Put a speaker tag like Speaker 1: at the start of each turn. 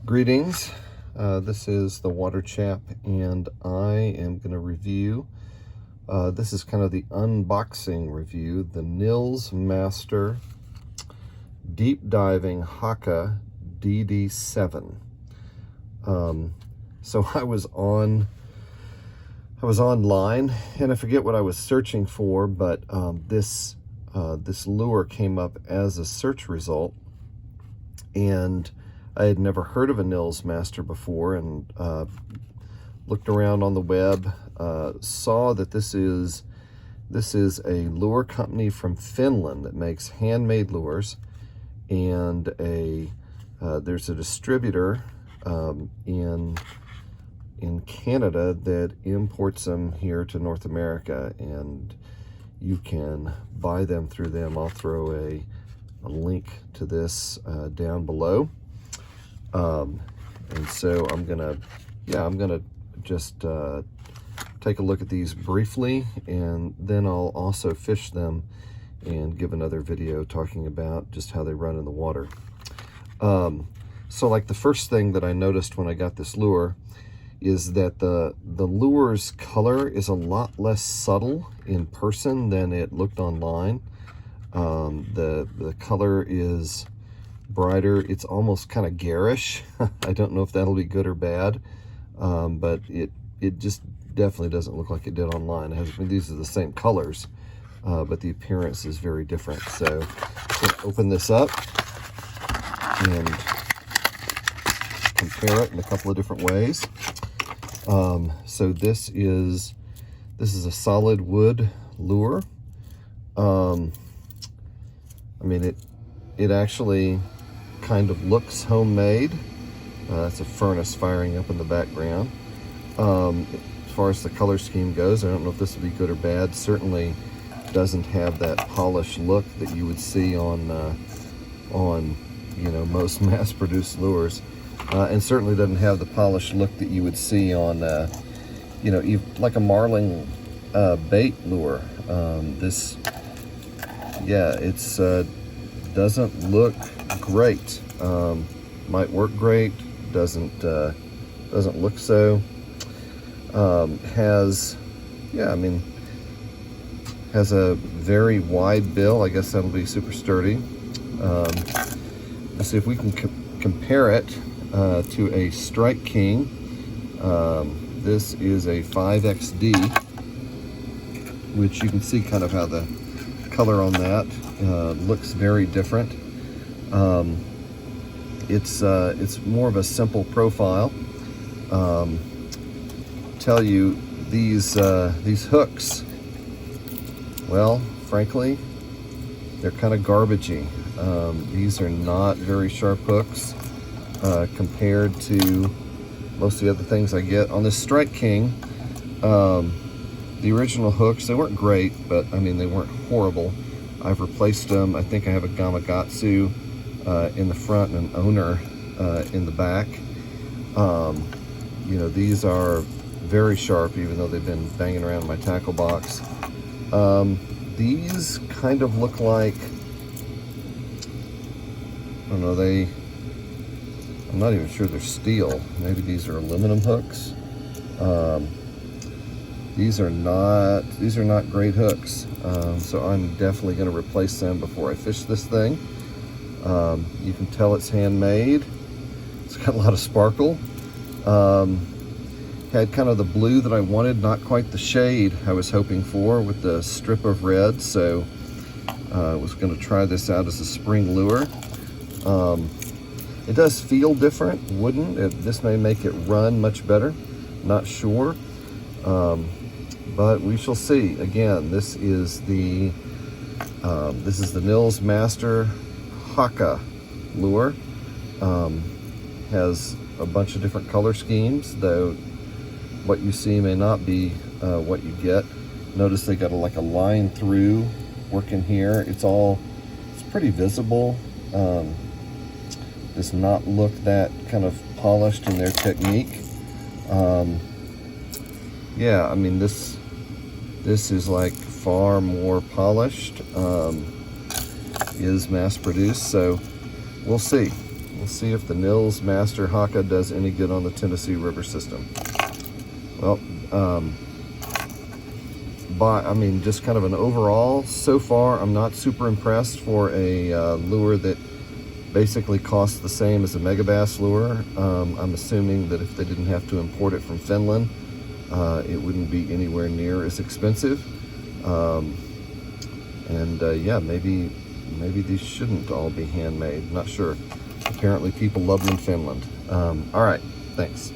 Speaker 1: Greetings, this is the Water Chap, and I am going to review, this is kind of the unboxing review, the Nils Master Deep Diving Haka DD 7. So I was online, and I forget what I was searching for, but this lure came up as a search result, and I had never heard of a Nils Master before, and looked around on the web, saw that this is a lure company from Finland that makes handmade lures, and there's a distributor in Canada that imports them here to North America, and you can buy them through them. I'll throw a link to this down below. And so I'm gonna just take a look at these briefly, and then I'll also fish them and give another video talking about just how they run in the water. So like the first thing that I noticed when I got this lure is that the lure's color is a lot less subtle in person than it looked online. The color is brighter. It's almost kind of garish. I don't know if that'll be good or bad, but it just definitely doesn't look like it did online. These are the same colors, but the appearance is very different. So I'm going to open this up and compare it in a couple of different ways. So this is a solid wood lure. I mean, it actually kind of looks homemade. It's a furnace firing up in the background. As far as the color scheme goes, I don't know if this would be good or bad. Certainly doesn't have that polished look that you would see on most mass-produced lures, and certainly doesn't have the polished look that you would see on like a marling bait lure. It's doesn't look great. Might work great, doesn't look so. Has a very wide bill. I guess that'll be super sturdy. Let's see if we can compare it to a Strike King. This is a 5XD, which you can see kind of how the color on that looks very different. It's more of a simple profile. Tell you these hooks, well, frankly, they're kind of garbagey. These are not very sharp hooks compared to most of the other things I get on this Strike King. The original hooks, they weren't great, but I mean, they weren't horrible. I've replaced them. I think I have a Gamakatsu in the front and an owner in the back. These are very sharp, even though they've been banging around in my tackle box. These kind of look like, I don't know, I'm not even sure they're steel. Maybe these are aluminum hooks. These are not great hooks, so I'm definitely going to replace them before I fish this thing. You can tell it's handmade. It's got a lot of sparkle. Had kind of the blue that I wanted, not quite the shade I was hoping for with the strip of red, so I was going to try this out as a spring lure. It does feel different, wooden. This may make it run much better, not sure. But we shall see. Again, this is the Nils Master Haka lure. Has a bunch of different color schemes, though what you see may not be what you get. Notice they got like a line through working here. It's pretty visible. Does not look that kind of polished in their technique. Yeah, I mean, this is like far more polished, is mass produced, so we'll see. We'll see if the Nils Master Haka does any good on the Tennessee River system. Well, I mean, just kind of an overall, so far, I'm not super impressed for a lure that basically costs the same as a megabass lure. I'm assuming that if they didn't have to import it from Finland, it wouldn't be anywhere near as expensive. Yeah, maybe these shouldn't all be handmade. Not sure. Apparently people love them in Finland. All right, thanks.